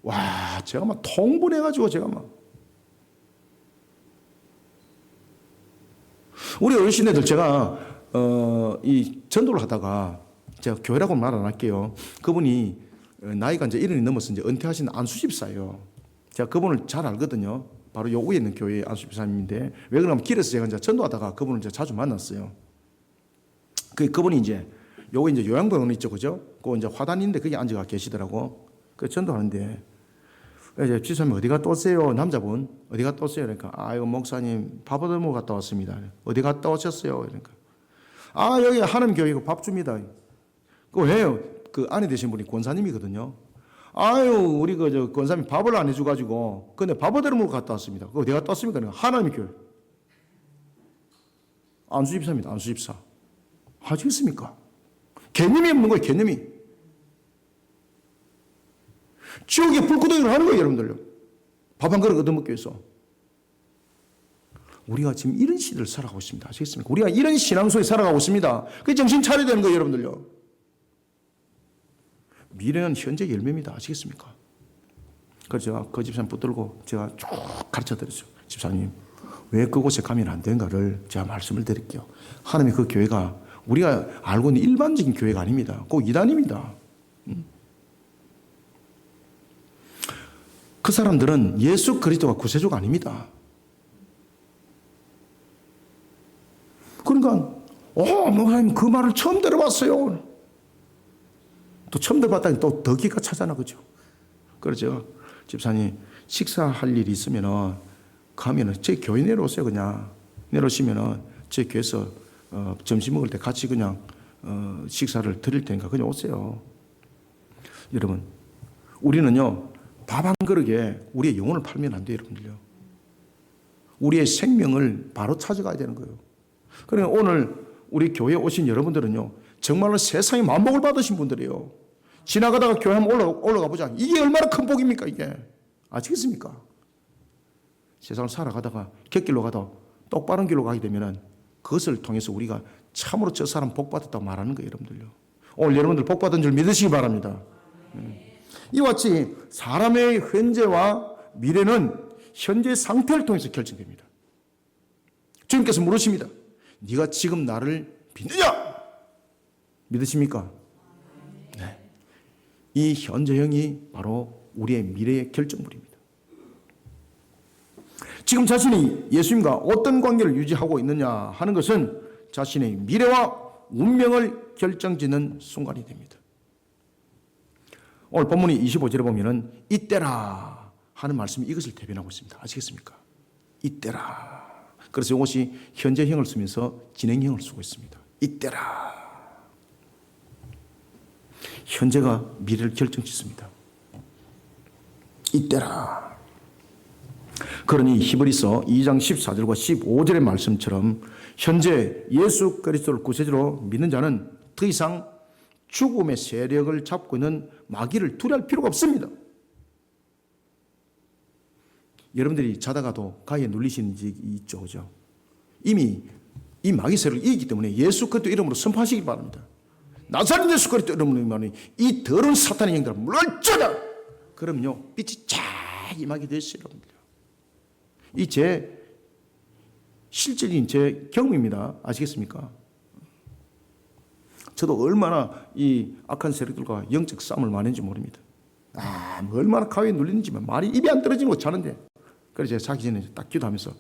와, 제가 막 통분해가지고 제가 막 우리 어르신들 제가 이 전도를 하다가 제가 교회라고 말 안 할게요. 그분이 나이가 이제 70이 넘어서 이제 은퇴하신 안수집사예요. 제가 그분을 잘 알거든요. 바로 요 위에 있는 교회의 안수집사님인데 왜 그러냐면 길에서 제가 이제 전도하다가 그분을 이제 자주 만났어요. 그분이 이제 요거 이제 요양병원 있죠, 그죠? 그 이제 화단인데 거기 앉아가 계시더라고. 그 전도하는데 이제 집사님 어디 갔다 오세요? 남자분 어디 갔다 오세요? 그러니까 아이고 목사님 밥 얻어 먹으러 갔다 왔습니다. 어디 갔다 오셨어요? 그러니까 여기 하나님 교회 밥 줍니다. 그 왜요? 그 아내 되신 분이 권사님이거든요. 우리 저 권사님이 밥을 안 해줘가지고 근데 밥 얻어 먹으러 갔다 왔습니다. 어디 갔다 왔습니까? 하나님 교회. 안수집사입니다. 안수집사. 아시겠습니까? 개념이 없는 거예요. 개념이. 지옥에 불구덩이를 하는 거예요, 여러분들요. 밥 한 그릇 얻어먹기 위해서. 우리가 지금 이런 시대를 살아가고 있습니다. 아시겠습니까? 우리가 이런 신앙 속에 살아가고 있습니다. 그게 정신 차려야 되는 거예요, 여러분들요. 미래는 현재 열매입니다. 아시겠습니까? 그래서 제가 그 집사님 붙들고 제가 쭉 가르쳐 드렸죠. 집사님, 왜 그곳에 가면 안 되는가를 제가 말씀을 드릴게요. 하나님의 그 교회가 우리가 알고 있는 일반적인 교회가 아닙니다. 꼭 이단입니다. 그 사람들은 예수 그리스도가 구세주가 아닙니다. 그러니까 목사님 그 말을 처음 들어봤어요. 또 처음 들어봤다니 또 더 기가 차잖아, 그죠? 그래서 제가 집사님 식사할 일이 있으면은 가면은 제 교회 내려오세요. 그냥 내려오시면은 제 교회에서 점심 먹을 때 같이 그냥 식사를 드릴 테니까 그냥 오세요. 여러분, 우리는요 밥 한 그릇에 우리의 영혼을 팔면 안 돼요, 여러분들요. 우리의 생명을 바로 찾아가야 되는 거예요. 그러니까 오늘 우리 교회에 오신 여러분들은요, 정말로 세상에 만복을 받으신 분들이에요. 지나가다가 교회 한번 올라가 보자. 이게 얼마나 큰 복입니까, 이게? 아시겠습니까? 세상을 살아가다가 곁길로 가다 똑바른 길로 가게 되면은 그것을 통해서 우리가 참으로 저 사람 복 받았다고 말하는 거예요, 여러분들요. 오늘 여러분들 복 받은 줄 믿으시기 바랍니다. 이와 같이 사람의 현재와 미래는 현재 상태를 통해서 결정됩니다. 주님께서 물으십니다. 네가 지금 나를 믿느냐? 믿으십니까? 네. 이 현재형이 바로 우리의 미래의 결정물입니다. 지금 자신이 예수님과 어떤 관계를 유지하고 있느냐 하는 것은 자신의 미래와 운명을 결정짓는 순간이 됩니다. 오늘 본문이 25절에 보면은 이때라 하는 말씀이 이것을 대변하고 있습니다. 아시겠습니까? 이때라. 그래서 이것이 현재형을 쓰면서 진행형을 쓰고 있습니다. 이때라. 현재가 미래를 결정짓습니다. 이때라. 그러니 히브리서 2장 14절과 15절의 말씀처럼 현재 예수 그리스도를 구세주로 믿는 자는 더 이상 죽음의 세력을 잡고 있는 마귀를 두려워할 필요가 없습니다. 여러분들이 자다가도 가에 눌리시는 적이 있죠, 그죠? 이미 이 마귀 세력을 이기기 때문에 예수 그리스도 이름으로 선포하시기 바랍니다. 나사렛 예수 그리스도 이름으로 말하니 이 더러운 사탄의 영들아 물러져라. 그럼요 빛이 쫙 임하게 되시죠, 여러분들. 이 제 실질적인 제 경험입니다. 아시겠습니까? 저도 얼마나 이 악한 세력들과 영적 싸움을 많이 했는지 모릅니다. 얼마나 가위에 눌리는지만 말이 입이 안 떨어지는 거 자는데. 그래서 제가 자기 전에 딱 기도하면서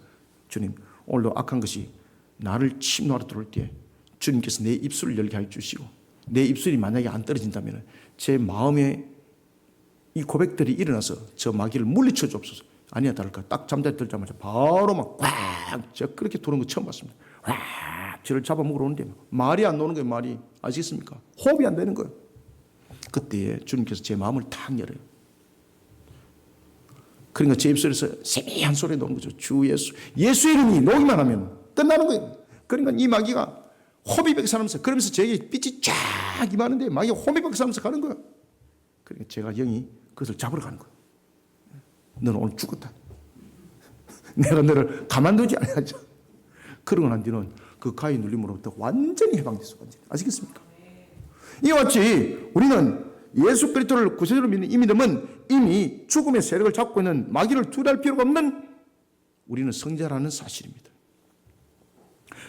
주님 오늘도 악한 것이 나를 침노하러 들어올 때 주님께서 내 입술을 열게 해주시고 내 입술이 만약에 안 떨어진다면 제 마음에 이 고백들이 일어나서 저 마귀를 물리쳐 주옵소서. 아니야 다를까 딱 잠자리 들자마자 바로 막 꽉 제가 그렇게 도는 거 처음 봤습니다. 꽉 저를 잡아먹으러 오는데 말이 안 나오는 거예요. 말이. 아시겠습니까? 호흡이 안 되는 거예요. 그때 주님께서 제 마음을 탁 열어요. 그러니까 제 입술에서 세미한 소리 나오는 거죠. 주 예수. 예수 이름이 나오기만 하면 끝나는 거예요. 그러니까 이 마귀가 호흡이 백사하면서 그러면서 제게 빛이 쫙 임하는데 마귀가 호흡이 백사하면서 가는 거예요. 그러니까 제가 영이 그것을 잡으러 가는 거예요. 너는 오늘 죽었다. 내가 너를 가만두지 않아야죠. 그러고 난 뒤는 그 가위 눌림으로부터 완전히 해방됐어. 완전히. 아시겠습니까? 이와 같이 우리는 예수 그리스도를 구세주로 믿는 이 믿음은 이미 죽음의 세력을 잡고 있는 마귀를 두려워할 필요가 없는 우리는 성자라는 사실입니다.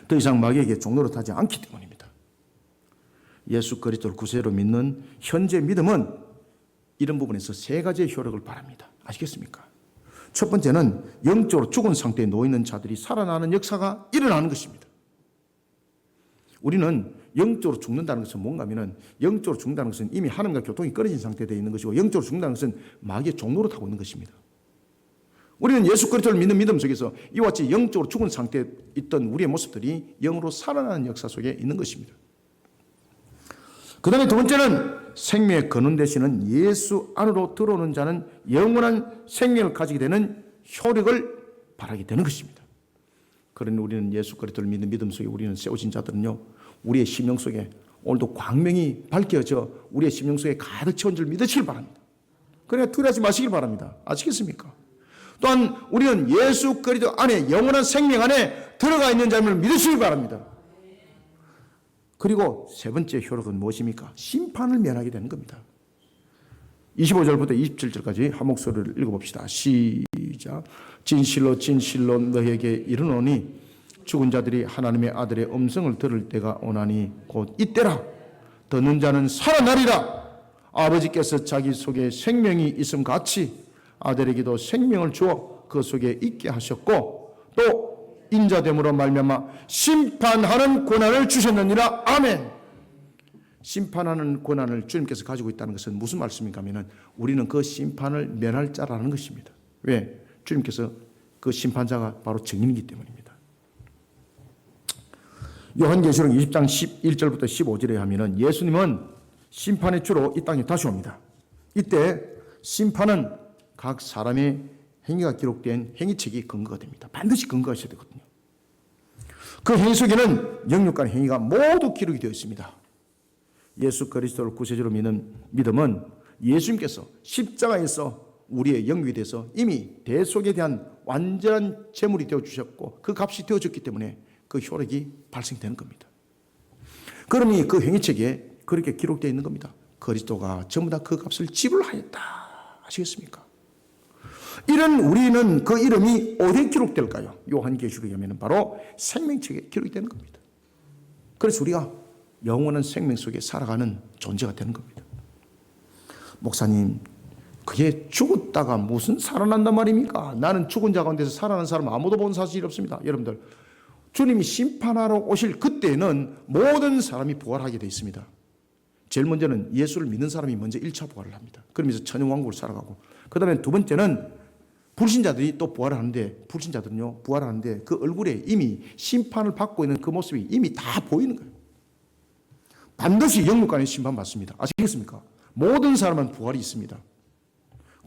더 이상 마귀에게 종노릇하지 않기 때문입니다. 예수 그리스도를 구세주로 믿는 현재 믿음은 이런 부분에서 세 가지의 효력을 바랍니다. 아시겠습니까? 첫 번째는 영적으로 죽은 상태에 놓여있는 자들이 살아나는 역사가 일어나는 것입니다. 우리는 영적으로 죽는다는 것은 뭔가 하면은 영적으로 죽는다는 것은 이미 하나님과 교통이 끊어진 상태에 되어 있는 것이고 영적으로 죽는다는 것은 마귀의 종로로 타고 있는 것입니다. 우리는 예수 그리스도를 믿는 믿음 속에서 이와 같이 영적으로 죽은 상태에 있던 우리의 모습들이 영으로 살아나는 역사 속에 있는 것입니다. 그 다음에 두 번째는 생명의 근원 되시는 예수 안으로 들어오는 자는 영원한 생명을 가지게 되는 효력을 발하게 되는 것입니다. 그러니 우리는 예수 그리스도를 믿는 믿음 속에 우리는 세우신 자들은요, 우리의 심령 속에 오늘도 광명이 밝혀져 우리의 심령 속에 가득 채운 줄 믿으시길 바랍니다. 그러니까 두려워하지 마시길 바랍니다. 아시겠습니까? 또한 우리는 예수 그리스도 안에 영원한 생명 안에 들어가 있는 자임을 믿으시길 바랍니다. 그리고 세 번째 효력은 무엇입니까? 심판을 면하게 되는 겁니다. 25절부터 27절까지 한 목소리를 읽어봅시다. 시작. 진실로 진실로 너에게 이르노니 죽은 자들이 하나님의 아들의 음성을 들을 때가 오나니 곧 이때라. 듣는 자는 살아나리라. 아버지께서 자기 속에 생명이 있음 같이 아들에게도 생명을 주어 그 속에 있게 하셨고 또 인자됨으로 말미암아 심판하는 권한을 주셨느니라. 아멘. 심판하는 권한을 주님께서 가지고 있다는 것은 무슨 말씀인가 하면 우리는 그 심판을 면할 자라는 것입니다. 왜? 주님께서 그 심판자가 바로 증인이기 때문입니다. 요한계시록 20장 11절부터 15절에 하면은 예수님은 심판의 주로 이 땅에 다시 옵니다. 이때 심판은 각 사람의 행위가 기록된 행위책이 근거가 됩니다. 반드시 근거가 있어야 되거든요. 그 행위 속에는 영육간 행위가 모두 기록이 되어 있습니다. 예수 그리스도를 구세주로 믿는 믿음은 예수님께서 십자가에서 우리의 영육에 대해서 이미 대속에 대한 완전한 제물이 되어 주셨고 그 값이 되어졌기 때문에 그 효력이 발생되는 겁니다. 그러니 그 행위책에 그렇게 기록되어 있는 겁니다. 그리스도가 전부 다 그 값을 지불하였다. 아시겠습니까? 이런 우리는 그 이름이 어디에 기록될까요? 요한계시록에 보면 바로 생명책에 기록이 되는 겁니다. 그래서 우리가 영원한 생명 속에 살아가는 존재가 되는 겁니다. 목사님, 그게 죽었다가 무슨 살아난단 말입니까? 나는 죽은 자 가운데서 살아난 사람 아무도 본 사실이 없습니다. 여러분들, 주님이 심판하러 오실 그때는 모든 사람이 부활하게 되어 있습니다. 제일 먼저는 예수를 믿는 사람이 먼저 1차 부활을 합니다. 그러면서 천연왕국을 살아가고, 그 다음에 두 번째는 불신자들이 또 부활을 하는데, 불신자들은요 부활하는데 그 얼굴에 이미 심판을 받고 있는 그 모습이 이미 다 보이는 거예요. 반드시 영육간에 심판받습니다. 아시겠습니까? 모든 사람은 부활이 있습니다.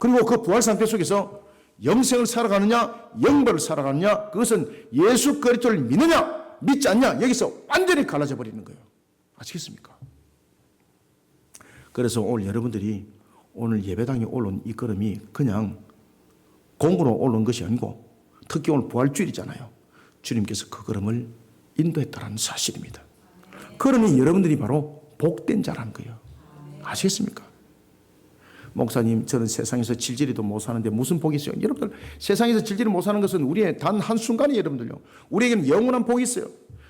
그리고 그 부활 상태 속에서 영생을 살아가느냐 영벌을 살아가느냐, 그것은 예수 그리스도를 믿느냐 믿지 않냐, 여기서 완전히 갈라져 버리는 거예요. 아시겠습니까? 그래서 오늘 여러분들이 오늘 예배당에 올라온 이 걸음이 그냥 공으로 올라온 것이 아니고, 특히 오늘 부활주일이잖아요. 주님께서 그 걸음을 인도했다는 사실입니다. 그러니 여러분들이 바로 복된 자라는 거예요. 아시겠습니까? 목사님, 저는 세상에서 질질이도 못 사는데 무슨 복이 있어요? 여러분들, 세상에서 질질이 못 사는 것은 우리의 단 한순간이에요. 여러분들요, 우리에게는 영원한 복이 있어요.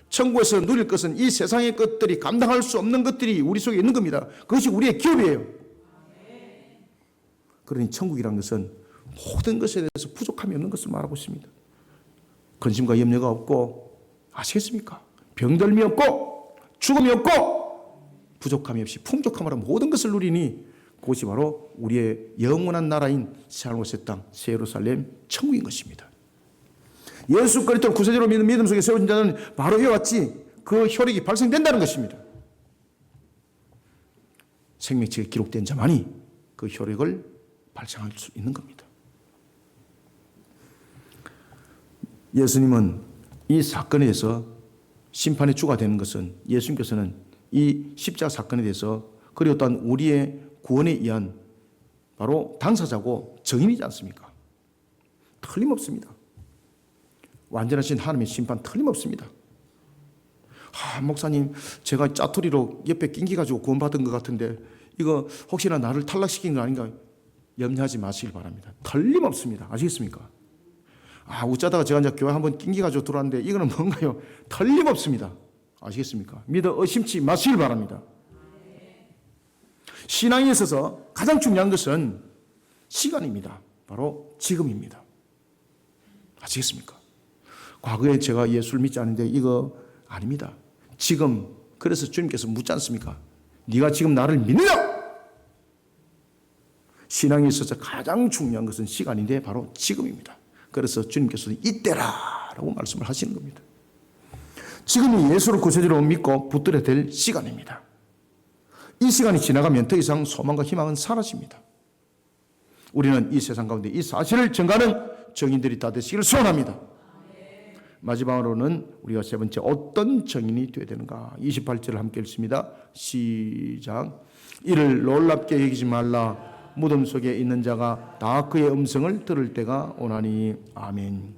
천국에서 누릴 것은 이 세상의 것들이 감당할 수 없는 것들이 우리 속에 있는 겁니다. 그것이 우리의 기업이에요. 그러니 천국이란 것은 모든 것에 대해서 부족함이 없는 것을 말하고 있습니다. 근심과 염려가 없고, 아시겠습니까? 병들미 없고 죽음이 없고 부족함이 없이 풍족함으로 모든 것을 누리니 그것이 바로 우리의 영원한 나라인 새하늘의 땅, 새 예루살렘, 천국인 것입니다. 예수 그리스도를 구세주로 믿는 믿음 속에 세워진 자는 바로 이와 같이 그 효력이 발생된다는 것입니다. 생명책에 기록된 자만이 그 효력을 발생할 수 있는 겁니다. 예수님은 이 사건에 대해서 심판의 주가 되는 것은, 예수님께서는 이 십자가 사건에 대해서, 그리고 또한 우리의 구원에 의한 바로 당사자고 증인이지 않습니까? 틀림없습니다. 완전하신 하나님의 심판 틀림없습니다. 목사님, 제가 짜투리로 옆에 낑기 가지고 구원받은 것 같은데 이거 혹시나 나를 탈락시킨 거 아닌가 염려하지 마시길 바랍니다. 틀림없습니다. 아시겠습니까? 웃자다가 제가 이제 교회 한번 낑기 가지고 들어왔는데 이거는 뭔가요? 틀림없습니다. 아시겠습니까? 믿어 의심치 마시길 바랍니다. 신앙에 있어서 가장 중요한 것은 시간입니다. 바로 지금입니다. 아시겠습니까? 과거에 제가 예수를 믿지 않는데 이거 아닙니다. 지금. 그래서 주님께서 묻지 않습니까? 네가 지금 나를 믿느냐? 신앙에 있어서 가장 중요한 것은 시간인데 바로 지금입니다. 그래서 주님께서 이때라라고 말씀을 하시는 겁니다. 지금이 예수를 구세주로 믿고 붙들어야 될 시간입니다. 이 시간이 지나가면 더 이상 소망과 희망은 사라집니다. 우리는 이 세상 가운데 이 사실을 전가하는 정인들이 다 되시기를 소원합니다. 마지막으로는 우리가 세 번째 어떤 정인이 되어야 되는가? 28절을 함께 읽습니다. 시작. 이를 놀랍게 여기지 말라. 무덤 속에 있는 자가 다 그의 음성을 들을 때가 오나니. 아멘.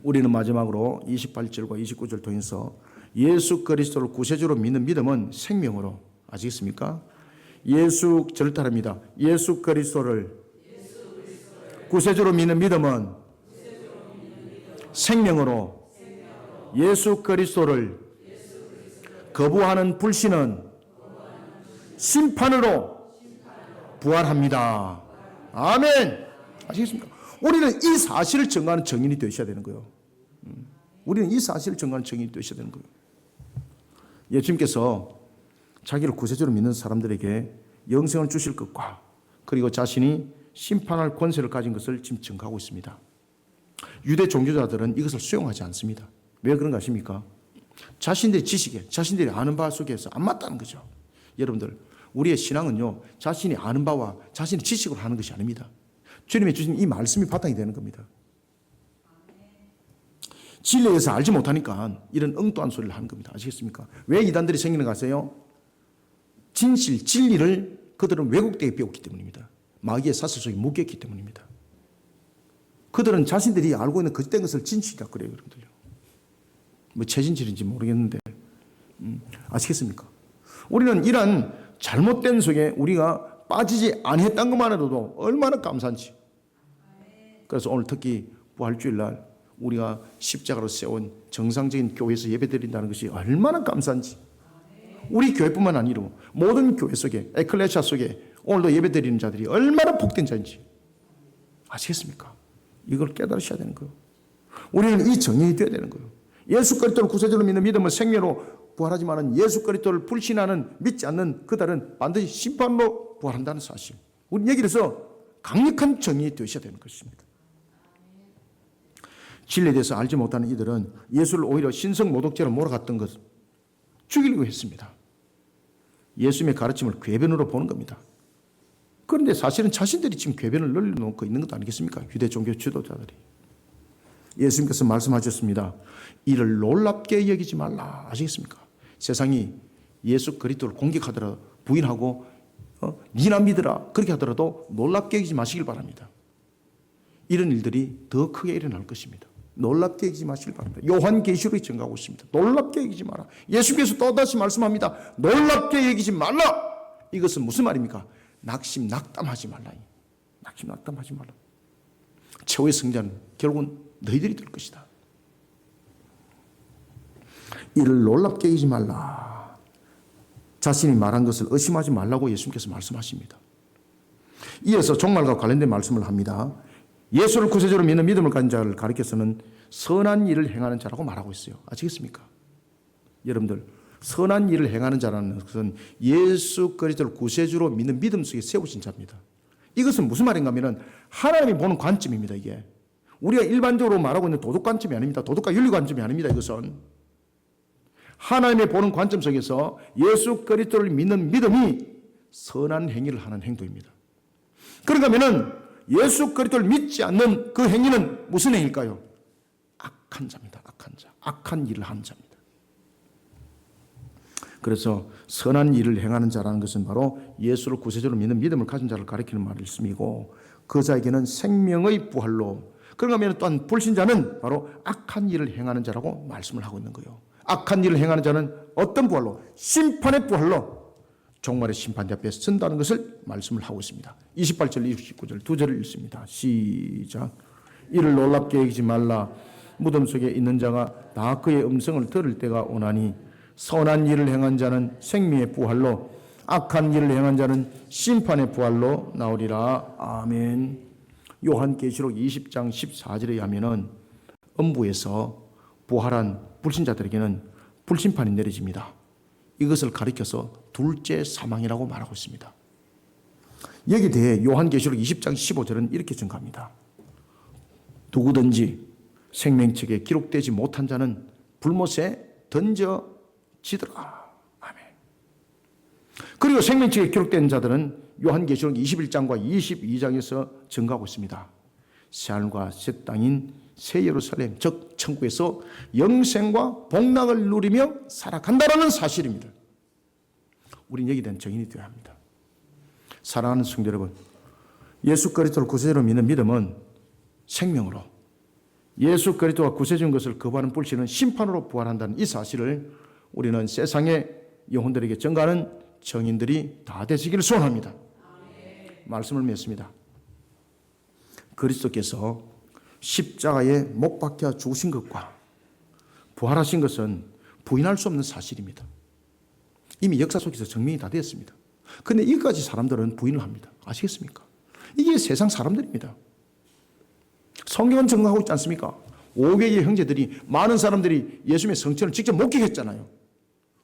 우리는 마지막으로 28절과 29절 통해서 예수 그리스도를 구세주로 믿는 믿음은 생명으로, 아시겠습니까? 예수 절타랍니다. 예수 그리스도를 구세주로 믿는 믿음은 생명으로, 예수 그리스도를 거부하는 불신은 심판으로 부활합니다. 아멘. 아시겠습니까? 우리는 이 사실을 증거하는 증인이 되셔야 되는 거예요. 우리는 이 사실을 증거하는 증인이 되셔야 되는 거예요. 예수님께서 자기를 구세주로 믿는 사람들에게 영생을 주실 것과 그리고 자신이 심판할 권세를 가진 것을 지금 증거하고 있습니다. 유대 종교자들은 이것을 수용하지 않습니다. 왜 그런가 아십니까? 자신들의 지식에, 자신들이 아는 바 속에서 안 맞다는 거죠. 여러분들, 우리의 신앙은요, 자신이 아는 바와 자신의 지식으로 하는 것이 아닙니다. 주님이 주신 이 말씀이 바탕이 되는 겁니다. 진리에 대해서 알지 못하니까 이런 엉뚱한 소리를 하는 겁니다. 아시겠습니까? 왜 이단들이 생기는 거 아세요? 진실, 진리를 그들은 왜곡되게 배웠기 때문입니다. 마귀의 사슬 속에 묶였기 때문입니다. 그들은 자신들이 알고 있는 거짓된 것을 진실이라고 그래요. 여러분들요. 뭐 최진실인지 모르겠는데 아시겠습니까? 우리는 이러한 잘못된 속에 우리가 빠지지 않았던 것만으로도 얼마나 감사한지. 그래서 오늘 특히 부활주일날 우리가 십자가로 세운 정상적인 교회에서 예배드린다는 것이 얼마나 감사한지. 우리 교회뿐만 아니라 모든 교회 속에, 에클레시아 속에 오늘도 예배드리는 자들이 얼마나 복된 자인지 아시겠습니까? 이걸 깨달으셔야 되는 거예요. 우리는 이 정령이 되어야 되는 거예요. 예수 그리스도를 구세주로 믿는 믿음은 생명으로 부활하지만 예수 그리스도를 불신하는, 믿지 않는 그들은 반드시 심판으로 부활한다는 사실. 우리는 여기에 대해서 강력한 정의이 되셔야 되는 것입니다. 진리에 대해서 알지 못하는 이들은 예수를 오히려 신성모독죄로 몰아갔던 것, 죽이려고 했습니다. 예수님의 가르침을 궤변으로 보는 겁니다. 그런데 사실은 자신들이 지금 궤변을 늘려놓고 있는 것 아니겠습니까? 유대 종교 지도자들이. 예수님께서 말씀하셨습니다. 이를 놀랍게 여기지 말라. 아시겠습니까? 세상이 예수 그리스도를 공격하더라도 부인하고 니나 믿으라 그렇게 하더라도 놀랍게 여기지 마시길 바랍니다. 이런 일들이 더 크게 일어날 것입니다. 놀랍게 여기지 마시길 바랍니다. 요한계시록이 증가하고 있습니다. 놀랍게 여기지 마라. 예수께서 또다시 말씀합니다. 놀랍게 여기지 말라. 이것은 무슨 말입니까? 낙심 낙담하지 말라. 낙심 낙담하지 말라. 최후의 승자는 결국은 너희들이 될 것이다. 이를 놀랍게 여기지 말라. 자신이 말한 것을 의심하지 말라고 예수님께서 말씀하십니다. 이어서 종말과 관련된 말씀을 합니다. 예수를 구세주로 믿는 믿음을 가진 자를 가리켜서는 선한 일을 행하는 자라고 말하고 있어요. 아시겠습니까? 여러분들, 선한 일을 행하는 자라는 것은 예수 그리스도를 구세주로 믿는 믿음 속에 세우신 자입니다. 이것은 무슨 말인가 하면 하나님이 보는 관점입니다. 이게 우리가 일반적으로 말하고 있는 도덕 관점이 아닙니다. 도덕과 윤리 관점이 아닙니다. 이것은 하나님의 보는 관점 속에서 예수 그리스도를 믿는 믿음이 선한 행위를 하는 행동입니다. 그런가 하면은 예수 그리스도를 믿지 않는 그 행위는 무슨 행위일까요? 악한 자입니다. 악한 자. 악한 일을 하는 자입니다. 그래서 선한 일을 행하는 자라는 것은 바로 예수를 구세주로 믿는 믿음을 가진 자를 가리키는 말씀이고 그 자에게는 생명의 부활로 그런가 하면 또한 불신자는 바로 악한 일을 행하는 자라고 말씀을 하고 있는 거예요. 악한 일을 행하는 자는 어떤 부활로? 심판의 부활로 종말의 심판대 앞에 선다는 것을 말씀을 하고 있습니다. 28절, 29절 두 절을 읽습니다. 시작. 이를 놀랍게 여기지 말라. 무덤 속에 있는 자가 다 그의 음성을 들을 때가 오나니 선한 일을 행한 자는 생명의 부활로 악한 일을 행한 자는 심판의 부활로 나오리라. 아멘. 요한계시록 20장 14절에 의하면은 음부에서 부활한 불신자들에게는 불심판이 내려집니다. 이것을 가리켜서 둘째 사망이라고 말하고 있습니다. 여기에 대해 요한계시록 20장 15절은 이렇게 증가합니다. 누구든지 생명책에 기록되지 못한 자는 불못에 던져지더라. 아멘. 그리고 생명책에 기록된 자들은 요한계시록 21장과 22장에서 증가하고 있습니다. 새하늘과 새 땅인 새 예루살렘, 즉 천국에서 영생과 복락을 누리며 살아간다는 사실입니다. 우리는 여기에 대한 정인이 되어야 합니다. 사랑하는 성도 여러분, 예수 그리스도를 구세주로 믿는 믿음은 생명으로, 예수 그리스도가 구세주인 것을 거부하는 불신은 심판으로 부활한다는 이 사실을 우리는 세상의 영혼들에게 전가하는 정인들이 다 되시기를 소원합니다. 말씀을 맺습니다. 그리스도께서 십자가에 못 박혀 죽으신 것과 부활하신 것은 부인할 수 없는 사실입니다. 이미 역사 속에서 증명이 다 되었습니다. 그런데 이까지 사람들은 부인을 합니다. 아시겠습니까? 이게 세상 사람들입니다. 성경은 증거하고 있지 않습니까? 5개의 형제들이 많은 사람들이 예수님의 성천을 직접 목격했잖아요.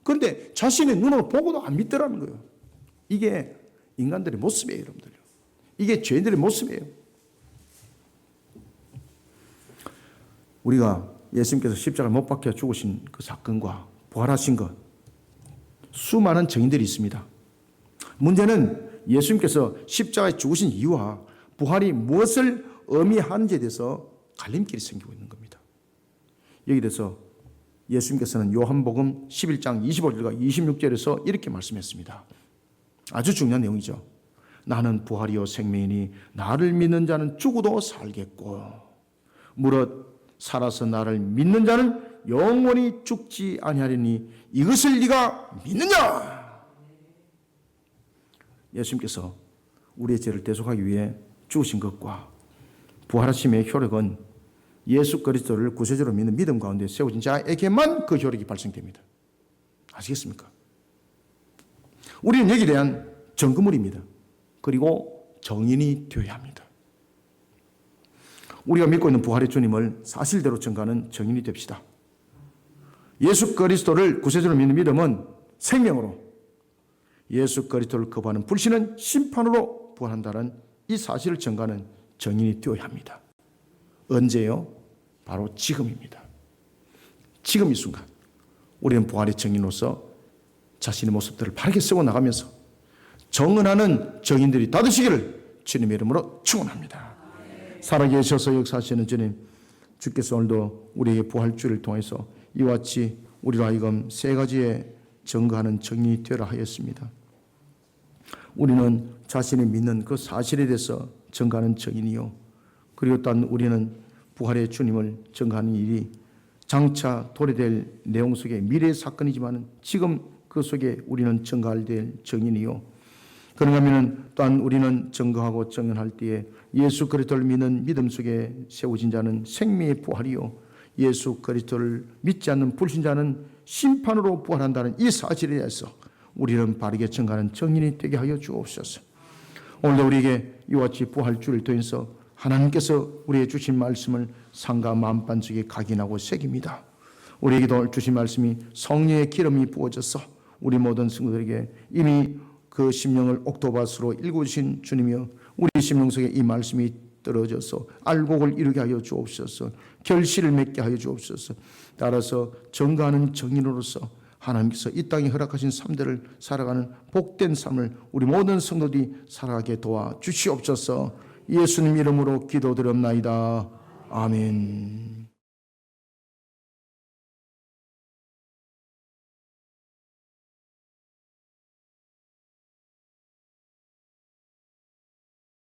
그런데 자신의 눈으로 보고도 안 믿더라는 거예요. 이게 인간들의 모습이에요, 여러분들. 이게 죄인들의 모습이에요. 우리가 예수님께서 십자가에 못 박혀 죽으신 그 사건과 부활하신 것, 수많은 증인들이 있습니다. 문제는 예수님께서 십자가에 죽으신 이유와 부활이 무엇을 의미하는지에 대해서 갈림길이 생기고 있는 겁니다. 여기에 대해서 예수님께서는 요한복음 11장 25절과 26절에서 이렇게 말씀했습니다. 아주 중요한 내용이죠. 나는 부활이요 생명이니 나를 믿는 자는 죽어도 살겠고 무릇 살아서 나를 믿는 자는 영원히 죽지 아니하리니 이것을 네가 믿느냐? 예수님께서 우리의 죄를 대속하기 위해 죽으신 것과 부활하심의 효력은 예수 그리스도를 구세주로 믿는 믿음 가운데 세워진 자에게만 그 효력이 발생됩니다. 아시겠습니까? 우리는 여기에 대한 증거물입니다. 그리고 정인이 되어야 합니다. 우리가 믿고 있는 부활의 주님을 사실대로 증거하는 정인이 됩시다. 예수 그리스도를 구세주로 믿는 믿음은 생명으로, 예수 그리스도를 거부하는 불신은 심판으로 부활한다는 이 사실을 증거하는 정인이 되어야 합니다. 언제요? 바로 지금입니다. 지금 이 순간 우리는 부활의 정인으로서 자신의 모습들을 바르게 쓰고 나가면서 정언하는 정인들이 다 되시기를 주님의 이름으로 축원합니다. 살아계셔서 역사하시는 주님, 주께서 오늘도 우리에게 부활주를 통해서 이와 같이 우리로 하여금 세 가지의 증거하는 정인이 되라 하였습니다. 우리는 자신이 믿는 그 사실에 대해서 증거하는 정인이요, 그리고 또한 우리는 부활의 주님을 증거하는 일이 장차 도래될 내용 속의 미래의 사건이지만 지금 그 속에 우리는 증거할 될 정인이요, 그런가 하면 또한 우리는 증거하고 정언할 때에 예수 그리스도를 믿는 믿음 속에 세워진 자는 생명의 부활이요, 예수 그리스도를 믿지 않는 불신자는 심판으로 부활한다는 이 사실에 대해서 우리는 바르게 증거하는 정인이 되게 하여 주옵소서. 오늘도 우리에게 이와 같이 부활주를 통해서 하나님께서 우리에게 주신 말씀을 상가 만반석에 각인하고 새깁니다. 우리에게도 주신 말씀이 성령의 기름이 부어져서 우리 모든 성도들에게 이미 그 심령을 옥토바스로 읽으신 주님이여, 우리 심령 속에 이 말씀이 떨어져서 알곡을 이루게 하여 주옵소서. 결실을 맺게 하여 주옵소서. 따라서 증거하는 정인으로서 하나님께서 이 땅에 허락하신 삶들을 살아가는 복된 삶을 우리 모든 성도들이 살아가게 도와 주시옵소서. 예수님 이름으로 기도드렸나이다. 아멘.